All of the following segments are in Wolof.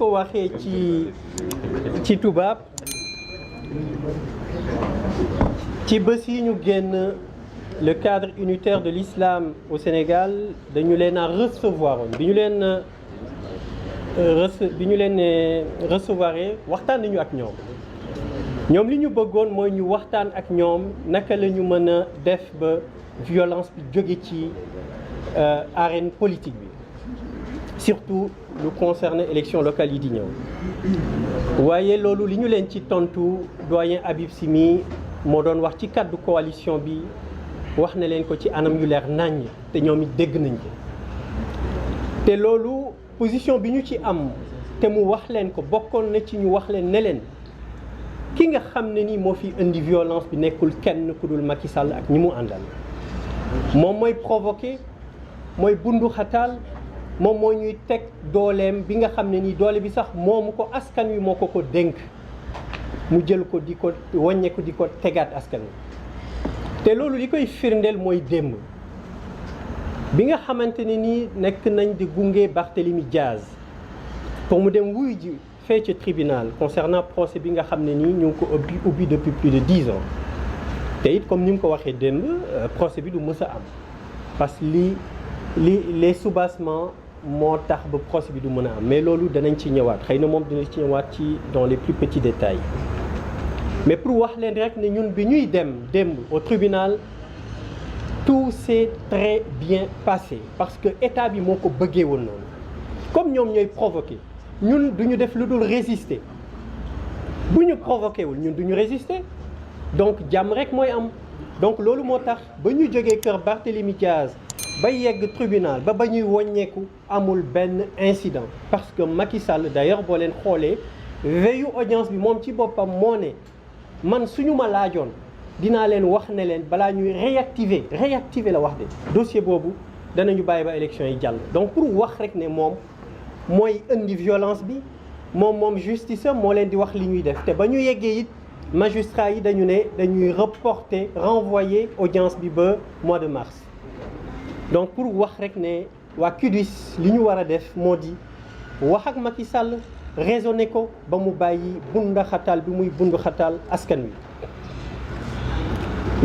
ko waxee ci tubaab ci bés yi ñu génn le cadre unitaire de l'islam au Sénégal dañu leen a recevoir woon bi ñu leen recevoir waxtaan nañu ak ñoom li ñu bëggoon mooy ñu waxtaan ak ñoom naka la ñu mën a def ba violence bi jóge ci arène politique bi surtout lu concerné élection locale yi di ñëw waaye loolu li ñu leen ci tontu doyen Habib Sy mi moo doon wax ci kàddu coalition bi wax na leen ko ci anam yu leer naññ te ñoom it dégg nañ ko te loolu position bi ñu ci am te mu wax leen ko bokkoon na ci ñu wax leen ne leen ki nga xam ne ni moo fi indi violence bi nekkul kenn ku dul Macky Sall ak ñi mu àndal moom mooy provoqué mooy bundu xataal moom moo ñuy teg dooleem bi nga xam ne nii doole bi sax moomu ko askan wi moo ko dénk mu jël ko di ko wàññeeku di ko tegaat askan wi te loolu li koy firndeel mooy démb bi nga xamante ne nii nekk nañ di gunge Barthélémy Diaz pour mu dem wuy ji fee ci tribunal concernant procès bi nga xam ne nii ñu ngi ko ubbi depuis plus de 10 ans te it comme ni mu ko waxee démb procès bi du mës a am parce que les soubassements moo tax ba procès bi du mën a am mais loolu danañ ci ñëwaat xëy na moom dina ci ñëwaat ci dans les plus petits détails mais pour wax leen rek ne ñun bi ñuy dem démb au tribunal tout s'est très bien passé parce que état bi moo ko bëggee woon noonu comme ñoom ñooy provoqué ñun du ñu def lu dul résister bu ñu provoqué wul ñun du ñu résister donc jàmm rek mooy am donc loolu moo tax ba ñu jógee kër Barthélémy Diaz ba yegg tribunal ba ñuy wàññeeku amul benn incident parce que Macky Sall d'ailleurs boo leen xoolee veillu audience bi moom ci boppam moo ne man suñu ma laajoon dinaa leen wax ne leen balaa ñuy réactiver la wax de dossier boobu danañu bàyyi ba élection yi jàll donc pour wax rek ne moom mooy indi violence bi moom justice am moo leen di wax li ñuy def te ba ñu yeggee it magistrat yi dañu ne dañuy renvoyer audience bi ba mois de mars donc pour wax rek ne waa CUDIS li ñu war a def moo di wax ak Macky Sall raisonné ko ba mu bàyyi bundaxataal bi muy bundaxataal askan wi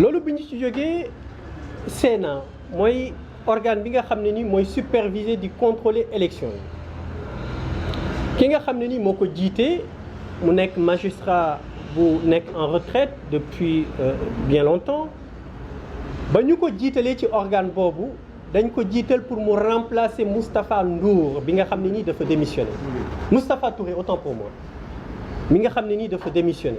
loolu bi ñu ci jógee Sénat mooy organe bi nga xam ne ni mooy superviser di contrôler élection yi ki nga xam ne ni moo ko jiite mu nekk magistrat bu nekk en retraite depuis bien longtemps ba ñu ko jiitalee ci organe boobu dañ ko jiital pour mu remplacer Moustapha Ndour bi nga xam ne nii dafa démissionné Moustapha Touré autant pour moi mi nga xam ne nii dafa démissionné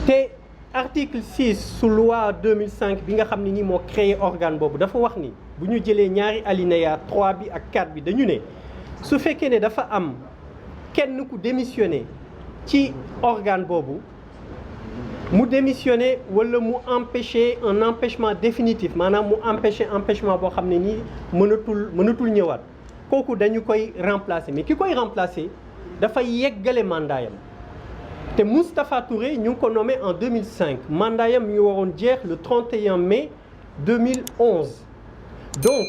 te article 6 su loi 2005 bi nga xam ne nii moo créé organe boobu dafa wax ni bu ñu jëlee ñaari alinéa 3 bi ak 4 bi dañu ne su fekkee ne dafa am kenn ku démissionné ci organe boobu mu démissionné wala mu empêcher un empêchement définitif maanaam mu empêchement boo xam ne nii mënatul ñëwaat kooku dañu koy remplacer mais ki koy remplacer dafa yeggale mandaayam te Moustapha Touré ñu ngi ko nommé en 2005 mandaayam ñu waroon jeex le 31 mai 2011 donc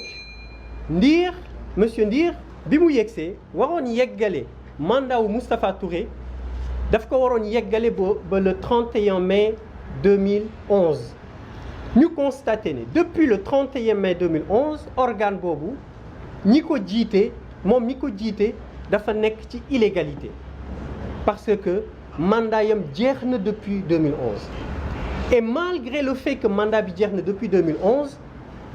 monsieur Ndir bi mu yegsee waroon yeggale mandat wu Moustapha Touré daf ko waroon yeggale ba le 31 mai 2011 ñu constaté ne depuis le 31 mai 2011 organe boobu ñi ko jiite moom mi ko jiite dafa nekk ci illégalité parce que mandat yam jeex na depuis 2011 et malgré le fait que mandat bi jeex na depuis 2011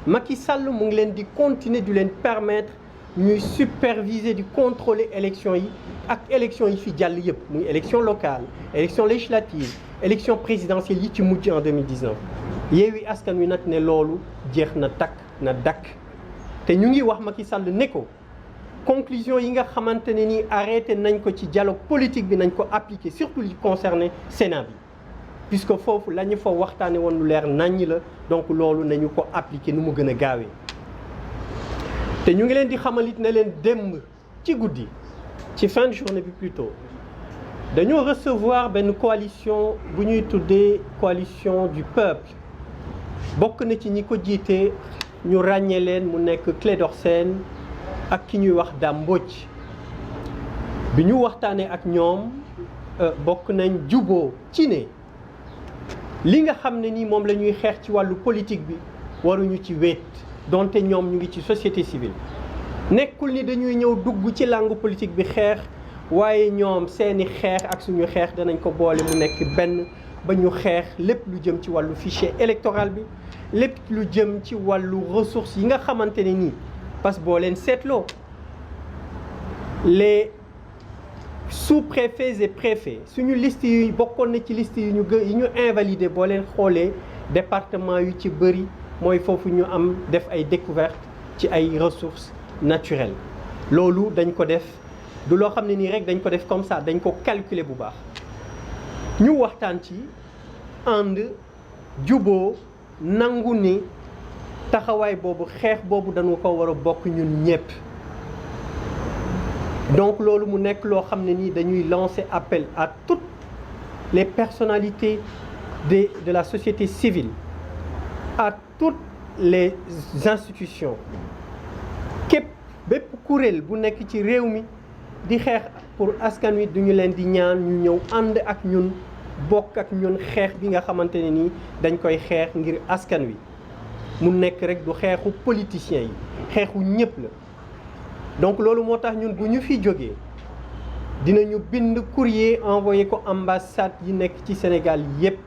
Macky Sall mu ngi leen di continuer di leen permettre ñuy superviser di contrôler élection yi ak élection yi fi jàll yëpp muy élection locale élection législative élection présidentielle yi ci mujj en 2019 Yewwi Askan Wi nag ne loolu jeex na takk na dakk te ñu ngi wax Macky Sall ne ko conclusion yi nga xamante ne ni arrêté nañ ko ci dialogue politique bi nañ ko appliquer surtout li concerné Sénat bi puisque foofu la ñu fa waxtaane woon lu leer naññ la donc loolu nañu ko appliquer nu mu gën a gaawee te ñu ngi leen di xamalit ne leen démb ci guddi ci fin de journée bi plutôt dañoo recevoir benn coalition bu ñuy tuddee coalition du peuple bokk na ci ñi ko jiite ñu ràññee leen mu nekk Clédor Sène ak ki ñuy wax Dame Mbodj bi ñu waxtaanee ak ñoom bokk nañ juboo ci ne li nga xam ne ni moom la ñuy xeex ci wàllu politique bi waruñu ci wéet donte ñoom ñu ngi ci société civile nekkul ni dañuy ñëw dugg ci langue politique bi xeex waaye ñoom seeni xeex ak suñu xeex danañ ko boole mu nekk benn ba ñu xeex lépp lu jëm ci wàllu fichier électoral bi lépp lu jëm ci wàllu ressources yi nga xamante ne nii parce que boo leen seetloo les sous-préfets et préfets suñu liste yi bokkoon na ci liste yi ñu invalidé boo leen xoolee département yu ci bëri mooy foofu ñu am def ay découvertes ci ay ressources naturelles loolu dañ ko def du loo xam ne nii rek dañ ko def comme ça dañ ko calculer bu baax ñu waxtaan ci ànd juboo nangu ni taxawaay boobu xeex boobu dañu ko war a bokk ñun ñëpp donc loolu mu nekk loo xam ne nii dañuy lancer appel à toutes les personnalités de la société civile à toutes les institutions képp bépp kuréel bu nekk ci réew mi di xeex pour askan wi duñu leen di ñaan ñu ñëw ànd ak ñun bokk ak ñun xeex bi nga xamante ne nii dañ koy xeex ngir askan wi mu nekk rek du xeexu politiciens yi xeexu ñëpp la donc loolu moo tax ñun bu ñu fi jógee dinañu bind courrier envoyé ko ambassade yi nekk ci Sénégal yépp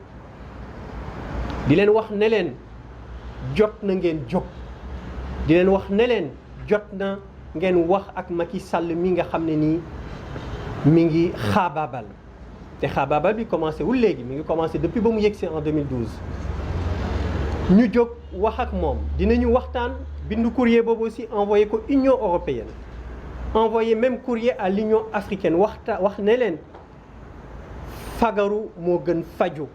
di leen wax ne leen jot na ngeen jóg di leen wax ne leen jot na ngeen wax ak Macky Sall mi nga xam ne nii mi ngi xaabaabal te xaabaabal bi commencé wul léegi mi ngi commencé depuis ba mu yegsee en 2012 ñu jóg wax ak moom dinañu waxtaan bindu courrier boobu aussi envoyé ko Union européenne envoyé même courrier à l'Union africaine wax ne leen fagaru moo gën faju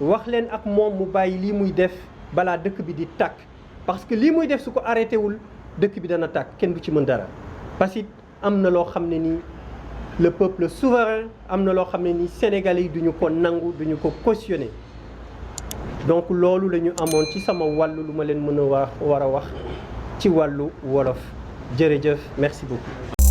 wax leen ak moom mu bàyyi lii muy def balaa dëkk bi di tàkk parce que lii muy def su ko arrêté wul dëkk bi dana tàkk kenn du ci mën dara parce que am na loo xam ne nii le peuple souverain am na loo xam ne nii sénégalais yi duñu ko nangu duñu ko cautionner donc loolu la ñu amoon ci sama wàllu lu ma leen mën a war a wax ci wàllu wolof jërëjëf merci beaucoup